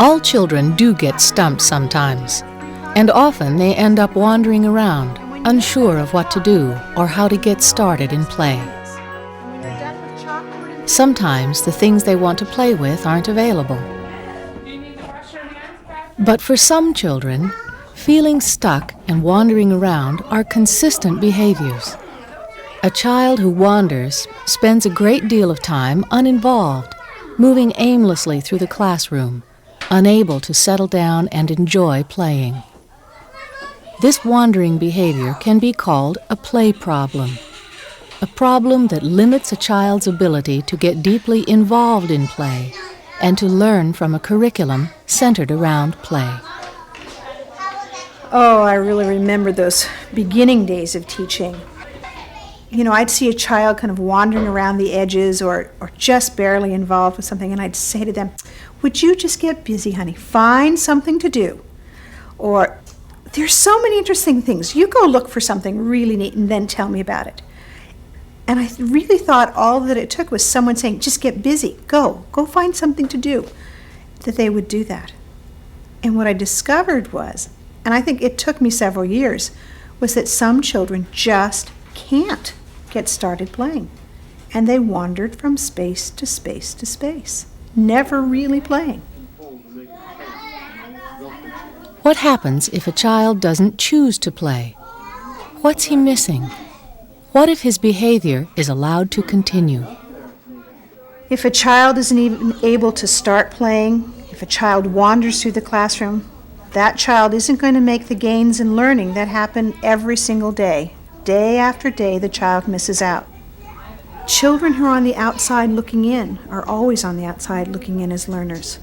All children do get stumped sometimes, and often they end up wandering around, unsure of what to do or how to get started in play. Sometimes the things they want to play with aren't available. But for some children, feeling stuck and wandering around are consistent behaviors. A child who wanders spends a great deal of time uninvolved, moving aimlessly through the classroom, unable to settle down and enjoy playing. This wandering behavior can be called a play problem, a problem that limits a child's ability to get deeply involved in play and to learn from a curriculum centered around play. Oh, I really remember those beginning days of teaching. I'd see a child kind of wandering around the edges or just barely involved with something, and I'd say to them, "Would you just get busy, honey? Find something to do." Or, "There's so many interesting things. You go look for something really neat and then tell me about it." And I really thought all that it took was someone saying, "Just get busy. Go find something to do," that they would do that. And what I discovered was, and I think it took me several years, was that some children just can't get started playing. And they wandered from space to space to space, never really playing. What happens if a child doesn't choose to play? What's he missing? What if his behavior is allowed to continue? If a child isn't even able to start playing, if a child wanders through the classroom, that child isn't going to make the gains in learning that happen every single day. Day after day, the child misses out. Children who are on the outside looking in are always on the outside looking in as learners.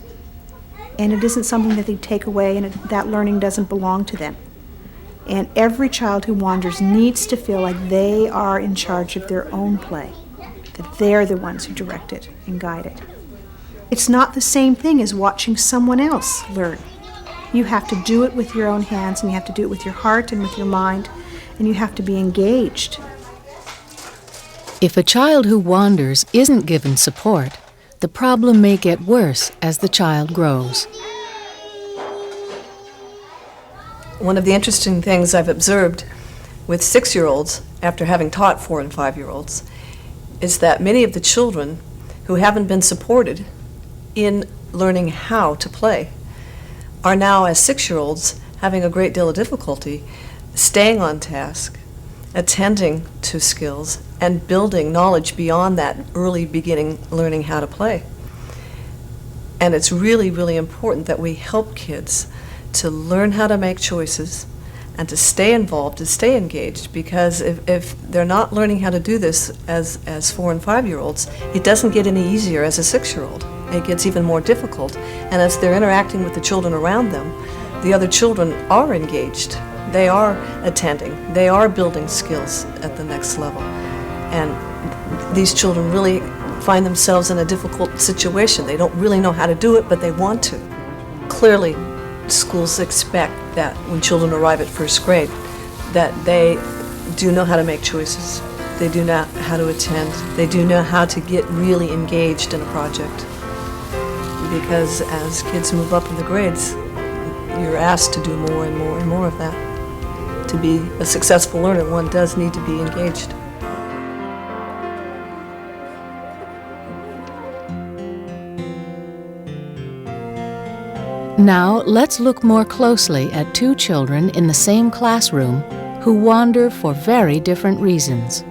And it isn't something that they take away, and that learning doesn't belong to them. And every child who wanders needs to feel like they are in charge of their own play, that they're the ones who direct it and guide it. It's not the same thing as watching someone else learn. You have to do it with your own hands, and you have to do it with your heart and with your mind, and you have to be engaged. If a child who wanders isn't given support, the problem may get worse as the child grows. One of the interesting things I've observed with 6-year-olds, after having taught 4- and 5-year-olds, is that many of the children who haven't been supported in learning how to play are now, as 6-year-olds, having a great deal of difficulty staying on task, attending to skills, and building knowledge beyond that early beginning learning how to play. And it's really, really important that we help kids to learn how to make choices and to stay involved, to stay engaged, because if they're not learning how to do this as 4- and 5-year-olds, it doesn't get any easier as a 6-year-old. It gets even more difficult. And as they're interacting with the children around them, the other children are engaged. They are attending. They are building skills at the next level. And these children really find themselves in a difficult situation. They don't really know how to do it, but they want to. Clearly, schools expect that when children arrive at 1st grade, that they do know how to make choices. They do know how to attend. They do know how to get really engaged in a project. Because as kids move up in the grades, you're asked to do more and more and more of that. To be a successful learner, one does need to be engaged. Now, let's look more closely at 2 children in the same classroom who wander for very different reasons.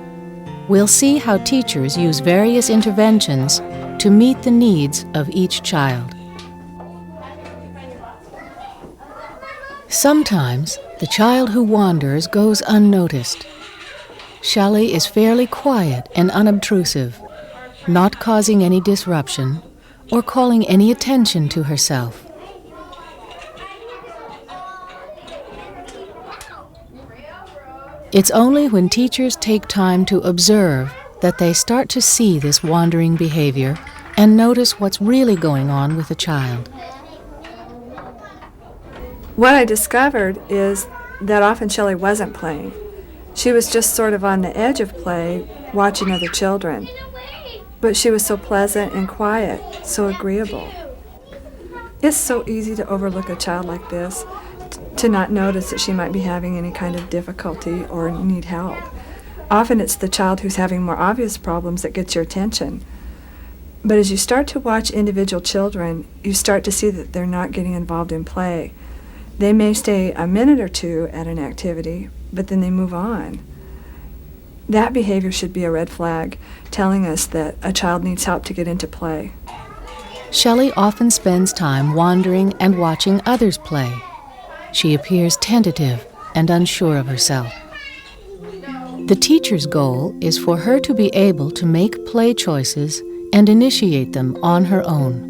We'll see how teachers use various interventions to meet the needs of each child. Sometimes, the child who wanders goes unnoticed. Shelley is fairly quiet and unobtrusive, not causing any disruption or calling any attention to herself. It's only when teachers take time to observe that they start to see this wandering behavior and notice what's really going on with the child. What I discovered is that often Shelley wasn't playing. She was just sort of on the edge of play, watching other children. But she was so pleasant and quiet, so agreeable. It's so easy to overlook a child like this, to not notice that she might be having any kind of difficulty or need help. Often it's the child who's having more obvious problems that gets your attention. But as you start to watch individual children, you start to see that they're not getting involved in play. They may stay a minute or two at an activity, but then they move on. That behavior should be a red flag, telling us that a child needs help to get into play. Shelley often spends time wandering and watching others play. She appears tentative and unsure of herself. The teacher's goal is for her to be able to make play choices and initiate them on her own.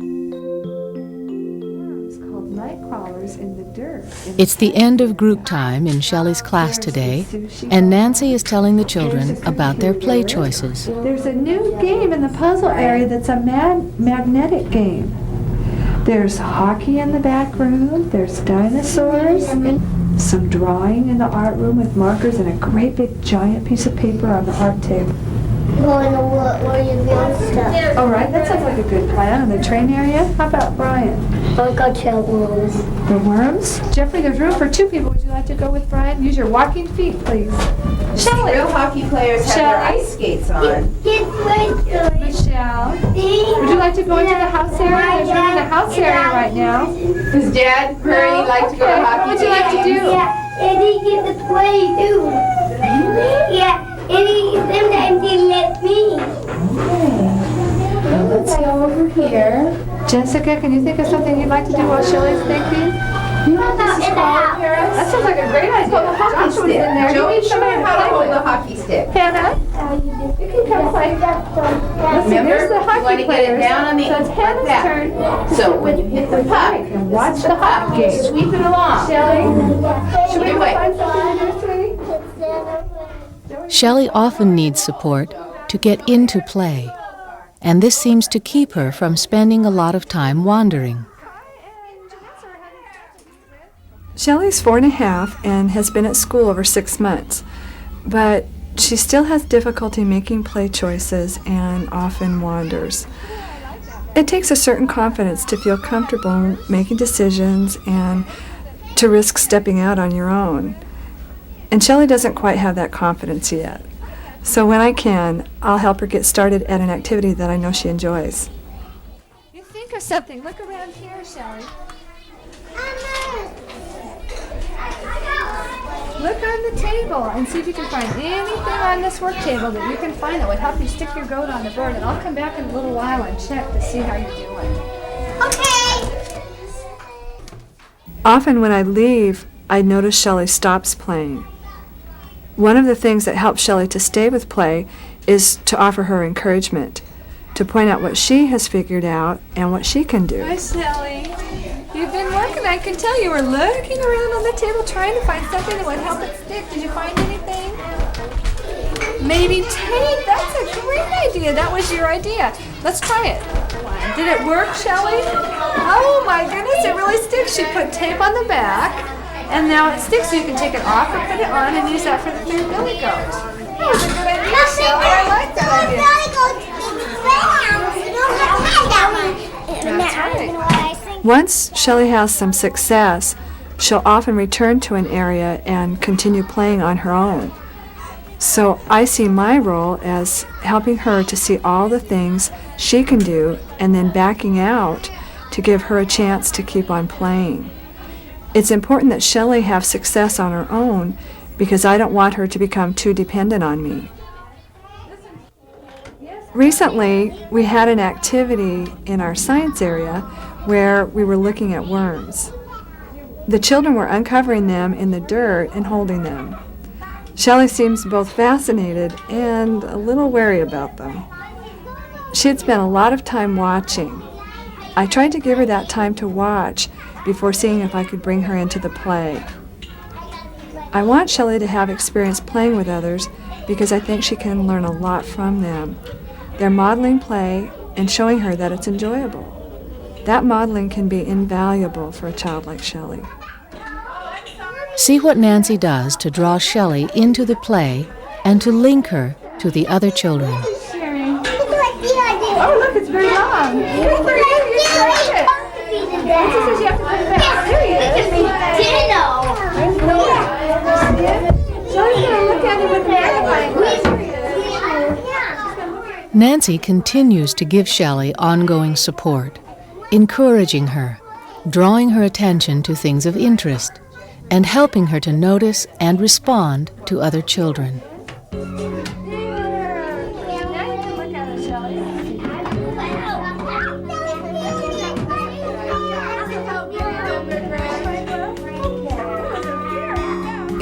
Called night crawlers in the dirt. It's the end of group time in Shelley's class today, and Nancy is telling the children about their play choices. There's a new game in the puzzle area that's a magnetic game. There's hockey in the back room, there's dinosaurs, some drawing in the art room with markers and a great big giant piece of paper on the art table. Going to what? Where you build stuff? All right, that sounds like a good plan. In the train area? How about Brian? I'll go to worms. The worms? Jeffrey, there's room for 2 people. Would you like to go with Brian? Use your walking feet, please. Shelley! Real hockey players have their ice skates on. Get right Michelle, would you like to go into the house area? There's room in the house area right now. Does Dad Prairie like to go to hockey? What would you like to do? Yeah, and he get to play too. Yeah, and sometimes he let me. Let's go over here. Jessica, can you think of something you'd like to do while Shelley's thinking? You know what this is called, Paris? That sounds like a great idea. It's called a hockey Joshua's stick. in there. Joey, You need show somebody her to how to play hold with. the hockey stick. Hannah, you can come play. Listen, Remember, there's the you hockey want to get players. it down on the So it's Hannah's like that. turn. So when you hit the puck, And watch the hockey game. sweep it along. Shelley, should we Either go way. find something to do, sweetie? Shelley often needs support to get into play, and this seems to keep her from spending a lot of time wandering. Shelley's 4.5 and has been at school over 6 months, but she still has difficulty making play choices and often wanders. It takes a certain confidence to feel comfortable making decisions and to risk stepping out on your own. And Shelley doesn't quite have that confidence yet. So when I can, I'll help her get started at an activity that I know she enjoys. You think of something. Look around here, Shelley. Look on the table and see if you can find anything on this work table that you can find that would help you stick your goat on the board. And I'll come back in a little while and check to see how you're doing. Okay. Often when I leave, I notice Shelley stops playing. One of the things that helps Shelley to stay with play is to offer her encouragement, to point out what she has figured out and what she can do. Hi, Shelley. You've been working. I can tell you were looking around on the table trying to find something that would help it stick. Did you find anything? Maybe tape. That's a great idea. That was your idea. Let's try it. Did it work, Shelley? Oh my goodness, it really sticks. She put tape on the back, and now it sticks. So you can take it off or put it on and use that for the third billy goat. That was a good idea, Shelley. I like that idea. That's right. Once Shelley has some success, she'll often return to an area and continue playing on her own. So I see my role as helping her to see all the things she can do and then backing out to give her a chance to keep on playing. It's important that Shelley have success on her own because I don't want her to become too dependent on me. Recently, we had an activity in our science area where we were looking at worms. The children were uncovering them in the dirt and holding them. Shelley seems both fascinated and a little wary about them. She had spent a lot of time watching. I tried to give her that time to watch before seeing if I could bring her into the play. I want Shelley to have experience playing with others because I think she can learn a lot from them. They're modeling play and showing her that it's enjoyable. That modeling can be invaluable for a child like Shelley. See what Nancy does to draw Shelley into the play and to link her to the other children. Oh, look, it's very long. Nancy says you have to put it back. There he is. Shelley's gonna look at it with the magnifying glass. Nancy continues to give Shelley ongoing support, encouraging her, drawing her attention to things of interest, and helping her to notice and respond to other children.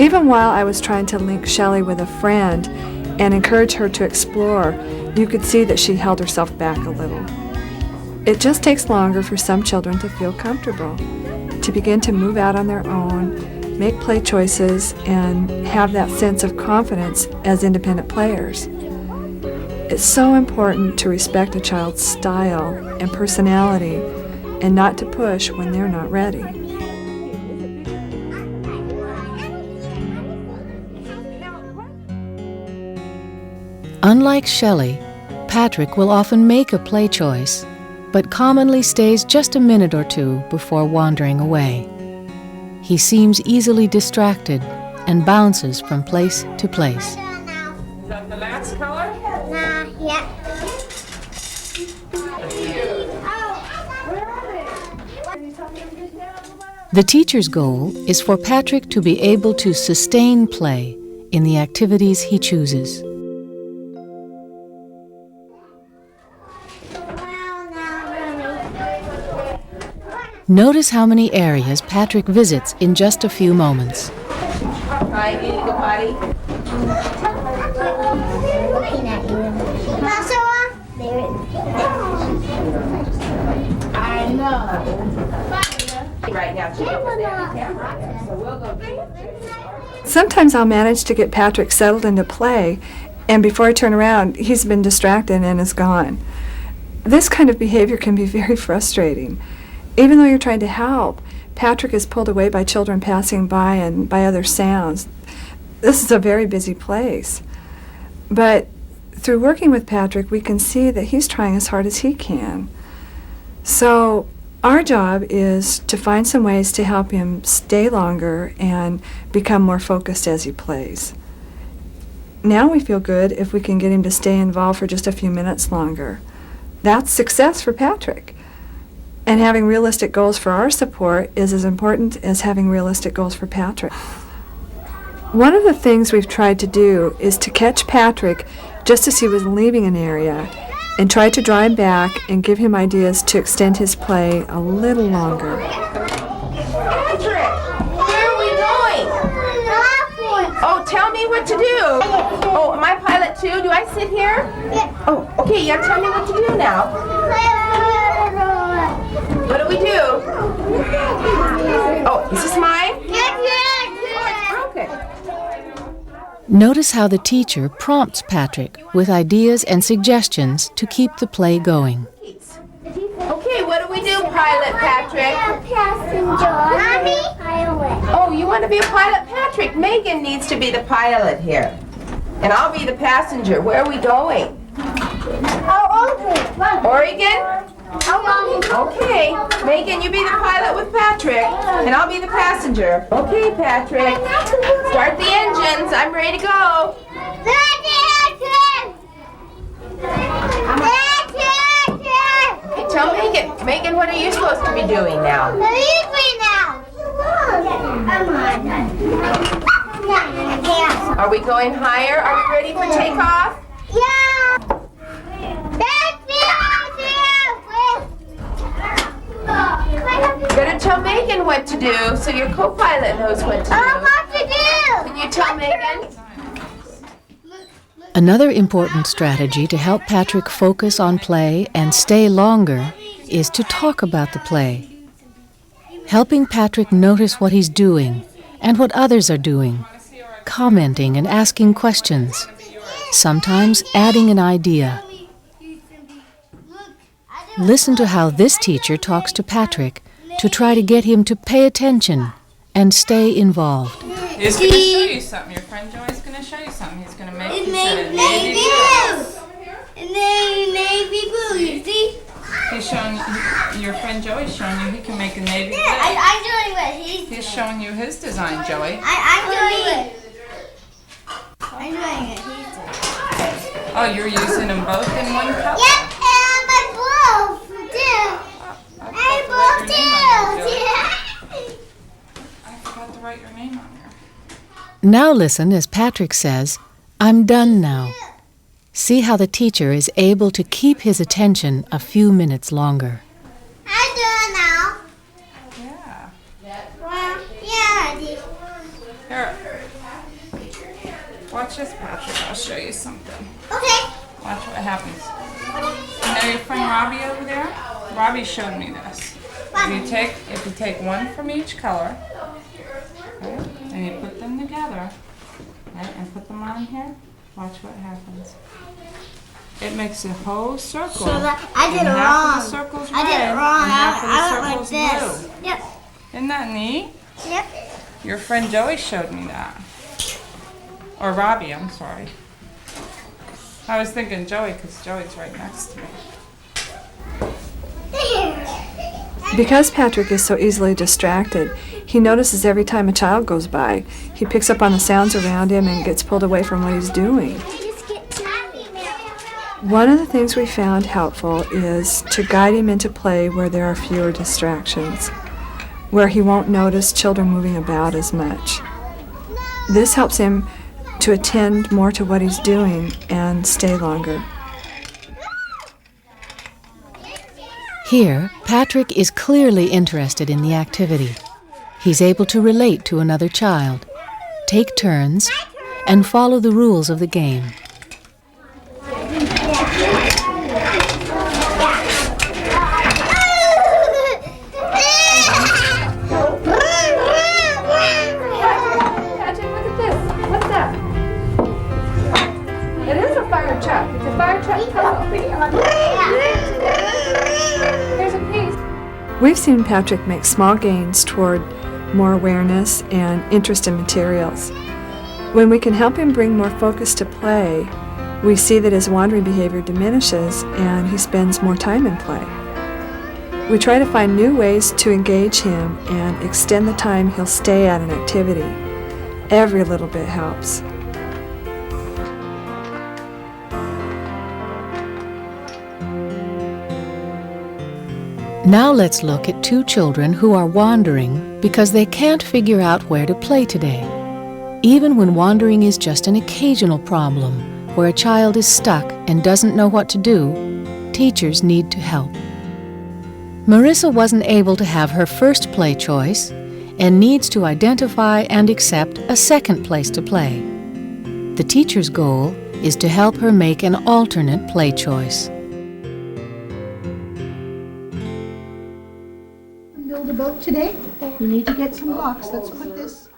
Even while I was trying to link Shelley with a friend and encourage her to explore, you could see that she held herself back a little. It just takes longer for some children to feel comfortable, to begin to move out on their own, make play choices, and have that sense of confidence as independent players. It's so important to respect a child's style and personality and not to push when they're not ready. Unlike Shelley, Patrick will often make a play choice, but commonly stays just a minute or two before wandering away. He seems easily distracted and bounces from place to place. Is that the last color? Yeah. The teacher's goal is for Patrick to be able to sustain play in the activities he chooses. Notice how many areas Patrick visits in just a few moments. Hi, you need to go potty? Looking at you. I know. Right now, she's over there. So we'll go. Sometimes I'll manage to get Patrick settled into play, and before I turn around, he's been distracted and is gone. This kind of behavior can be very frustrating. Even though you're trying to help, Patrick is pulled away by children passing by and by other sounds. This is a very busy place. But through working with Patrick, we can see that he's trying as hard as he can. So our job is to find some ways to help him stay longer and become more focused as he plays. Now we feel good if we can get him to stay involved for just a few minutes longer. That's success for Patrick. And having realistic goals for our support is as important as having realistic goals for Patrick. One of the things we've tried to do is to catch Patrick just as he was leaving an area and try to draw him back and give him ideas to extend his play a little longer. Patrick, where are we going? Oh, tell me what to do. Oh, am I pilot too? Do I sit here? Yeah. Oh, okay, yeah, tell me what to do now. What do we do? Oh, is this mine? Okay. Notice how the teacher prompts Patrick with ideas and suggestions to keep the play going. Okay, what do we do, Pilot Patrick? Mommy? Oh, you want to be a pilot, Patrick? Megan needs to be the pilot here. And I'll be the passenger. Where are we going? Oregon? Okay, Megan, you be the pilot with Patrick, and I'll be the passenger. Okay, Patrick. Start the engines. I'm ready to go. Hey, tell Megan, what are you supposed to be doing now? Are we going higher? Are we ready for takeoff? You're gonna tell Megan what to do, so your co-pilot knows what to do. Can you tell Megan? Another important strategy to help Patrick focus on play and stay longer is to talk about the play. Helping Patrick notice what he's doing and what others are doing, commenting and asking questions, sometimes adding an idea. Listen to how this teacher talks to Patrick to try to get him to pay attention and stay involved. He's going to show you something. Your friend Joey's going to show you something. He's going to make you say navy blue. Navy blue, you see? He's showing you, your friend Joey's showing you he can make a navy blue. I'm doing what he's doing. He's showing you his design, Joey. I'm doing it. I'm doing it. He's doing it. Oh, you're using them both in one cup? Yep, and my both too. And both too. I forgot to write your name on here. Now listen as Patrick says, "I'm done now." See how the teacher is able to keep his attention a few minutes longer. I'm done now. Yeah. Well, yeah. Here. Watch this, Patrick. I'll show you something. Okay. Watch what happens. You know your friend Robbie over there? Robbie showed me this. If you take one from each color, right, and you put them together, right, and put them on here, watch what happens. It makes a whole circle. So that I did and it half wrong. of the circle's I did it red, wrong. and half of the I went like circle's this. blue. Yep. Isn't that neat? Yep. Your friend Joey showed me that. Or Robbie, I'm sorry. I was thinking Joey because Joey's right next to me. Because Patrick is so easily distracted, he notices every time a child goes by. He picks up on the sounds around him and gets pulled away from what he's doing. One of the things we found helpful is to guide him into play where there are fewer distractions, where he won't notice children moving about as much. This helps him to attend more to what he's doing and stay longer. Here, Patrick is clearly interested in the activity. He's able to relate to another child, take turns, and follow the rules of the game. Patrick, look at this. What's that? It is a fire truck. It's a fire truck puzzle. Here's a piece. We've seen Patrick make small gains toward more awareness and interest in materials. When we can help him bring more focus to play, we see that his wandering behavior diminishes and he spends more time in play. We try to find new ways to engage him and extend the time he'll stay at an activity. Every little bit helps. Now let's look at two children who are wandering because they can't figure out where to play today. Even when wandering is just an occasional problem, where a child is stuck and doesn't know what to do, teachers need to help. Marissa wasn't able to have her first play choice and needs to identify and accept a second place to play. The teacher's goal is to help her make an alternate play choice. Build a boat today? You need to get some blocks. Let's put this.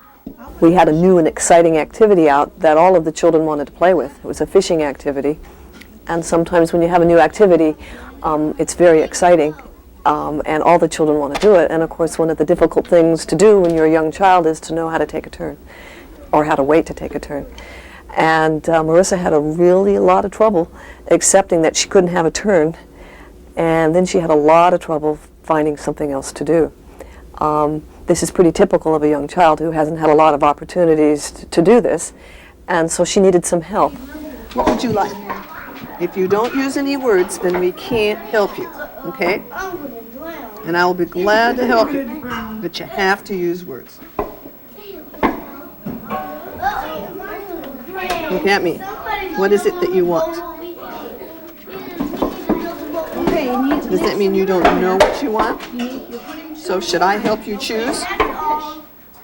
We had a new and exciting activity out that all of the children wanted to play with. It was a fishing activity. And sometimes when you have a new activity, it's very exciting. And all the children want to do it. And of course, one of the difficult things to do when you're a young child is to know how to take a turn, or how to wait to take a turn. And Marissa had a lot of trouble accepting that she couldn't have a turn. And then she had a lot of trouble finding something else to do. This is pretty typical of a young child who hasn't had a lot of opportunities to do this, and so she needed some help. What would you like? If you don't use any words, then we can't help you, okay? And I will be glad to help you, but you have to use words. Look at me. What is it that you want? Does that mean you don't know what you want? So should I help you choose?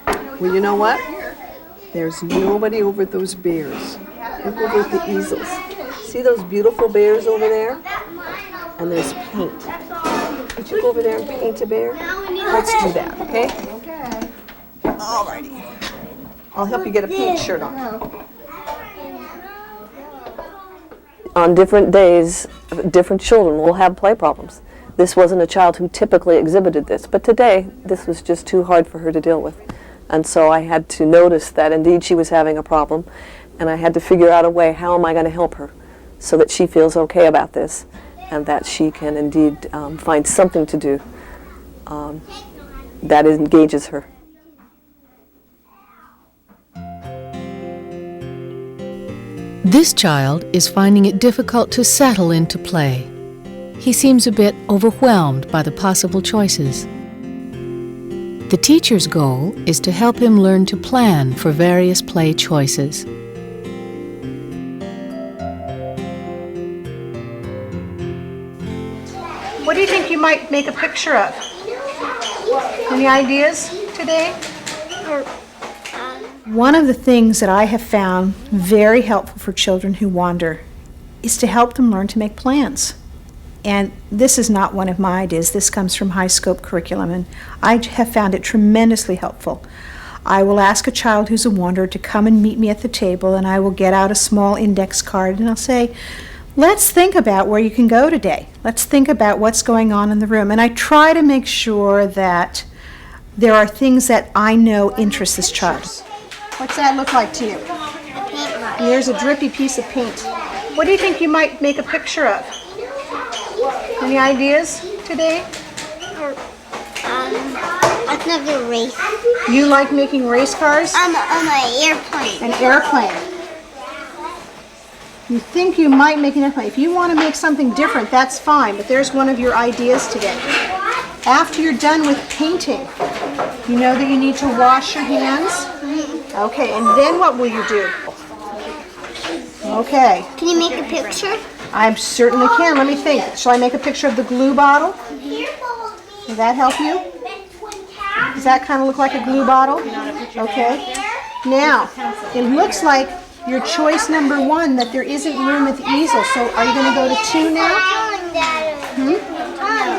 Well, you know what? There's nobody over those bears. Look over at the easels. See those beautiful bears over there? And there's paint. Would you go over there and paint a bear? Let's do that, okay? Okay. Alrighty. I'll help you get a pink shirt on. On different days, different children will have play problems. This wasn't a child who typically exhibited this, but today this was just too hard for her to deal with. And so I had to notice that indeed she was having a problem, and I had to figure out a way, how am I going to help her so that she feels okay about this and that she can indeed find something to do that engages her. This child is finding it difficult to settle into play. He seems a bit overwhelmed by the possible choices. The teacher's goal is to help him learn to plan for various play choices. What do you think you might make a picture of? Any ideas today? One of the things that I have found very helpful for children who wander is to help them learn to make plans. And this is not one of my ideas. This comes from High Scope Curriculum, and I have found it tremendously helpful. I will ask a child who's a wanderer to come and meet me at the table, and I will get out a small index card, and I'll say, let's think about where you can go today. Let's think about what's going on in the room. And I try to make sure that there are things that I know interest this child. What's that look like to you? There's a drippy piece of paint. What do you think you might make a picture of? Any ideas today? I can do a race. You like making race cars? On an airplane. An airplane. You think you might make an airplane. If you want to make something different, that's fine, but there's one of your ideas today. After you're done with painting, you know that you need to wash your hands? Okay, and then what will you do? Okay. Can you make a picture? I certainly can. Let me think. Shall I make a picture of the glue bottle? Will that help you? Does that kind of look like a glue bottle? Okay. Now, it looks like your choice number 1 that there isn't room at the easel. So are you going to go to 2 now?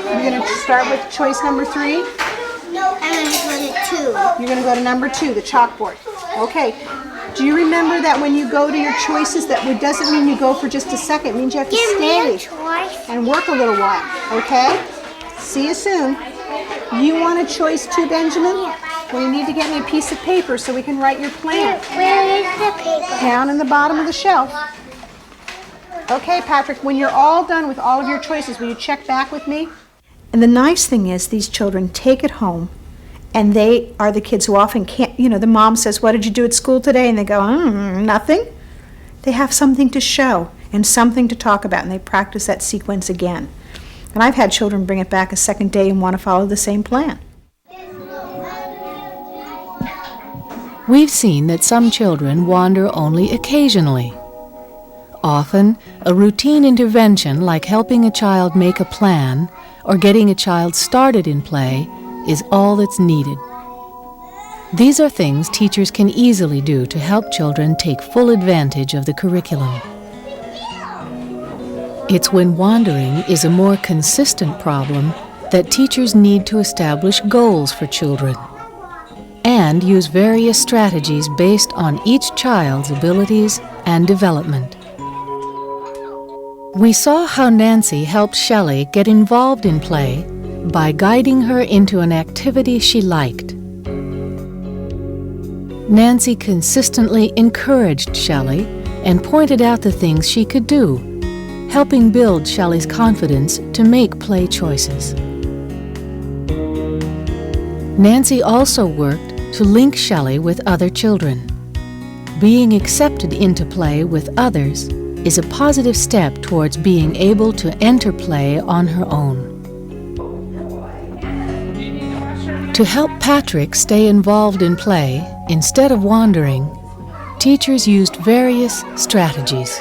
You're going to start with choice number 3? I'm going to go to 2. You're going to go to number 2, the chalkboard. Okay. Do you remember that when you go to your choices, that it doesn't mean you go for just a second. It means you have to stay and work a little while. Okay? See you soon. You want a choice 2, Benjamin? Well, you need to get me a piece of paper so we can write your plan. Where is the paper? Down in the bottom of the shelf. Okay, Patrick, when you're all done with all of your choices, will you check back with me? And the nice thing is these children take it home, and they are the kids who often can't, the mom says, what did you do at school today? And they go, nothing. They have something to show and something to talk about, and they practice that sequence again. And I've had children bring it back a second day and want to follow the same plan. We've seen that some children wander only occasionally. Often, a routine intervention like helping a child make a plan or getting a child started in play is all that's needed. These are things teachers can easily do to help children take full advantage of the curriculum. It's when wandering is a more consistent problem that teachers need to establish goals for children and use various strategies based on each child's abilities and development. We saw how Nancy helped Shelley get involved in play by guiding her into an activity she liked. Nancy consistently encouraged Shelley and pointed out the things she could do, helping build Shelley's confidence to make play choices. Nancy also worked to link Shelley with other children. Being accepted into play with others is a positive step towards being able to enter play on her own. To help Patrick stay involved in play instead of wandering, teachers used various strategies.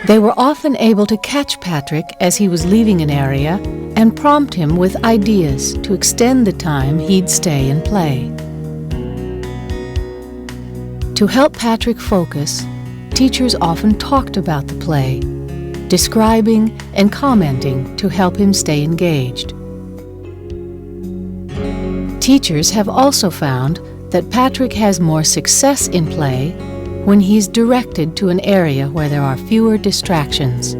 They were often able to catch Patrick as he was leaving an area and prompt him with ideas to extend the time he'd stay and play. To help Patrick focus, teachers often talked about the play, describing and commenting to help him stay engaged. Teachers have also found that Patrick has more success in play when he's directed to an area where there are fewer distractions.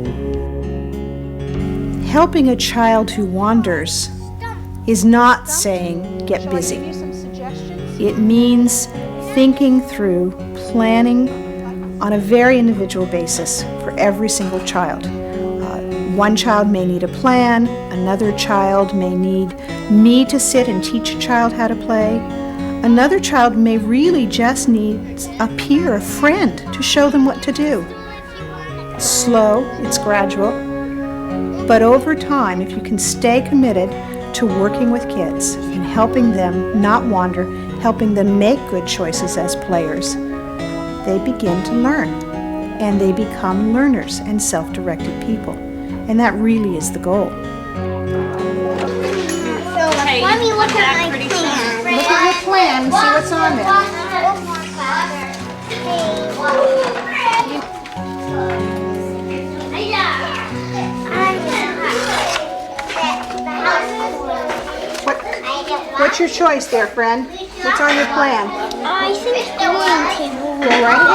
Helping a child who wanders is not saying get busy. It means thinking through, planning on a very individual basis for every single child. One child may need a plan, another child may need me to sit and teach a child how to play. Another child may really just need a peer, a friend, to show them what to do. It's slow, it's gradual, but over time, if you can stay committed to working with kids and helping them not wander, helping them make good choices as players, they begin to learn, and they become learners and self-directed people. And that really is the goal. Let me look at my plan. Look at your plan and see what's on there. What's your choice there, friend? What's on your plan? I think green table. Go right ahead.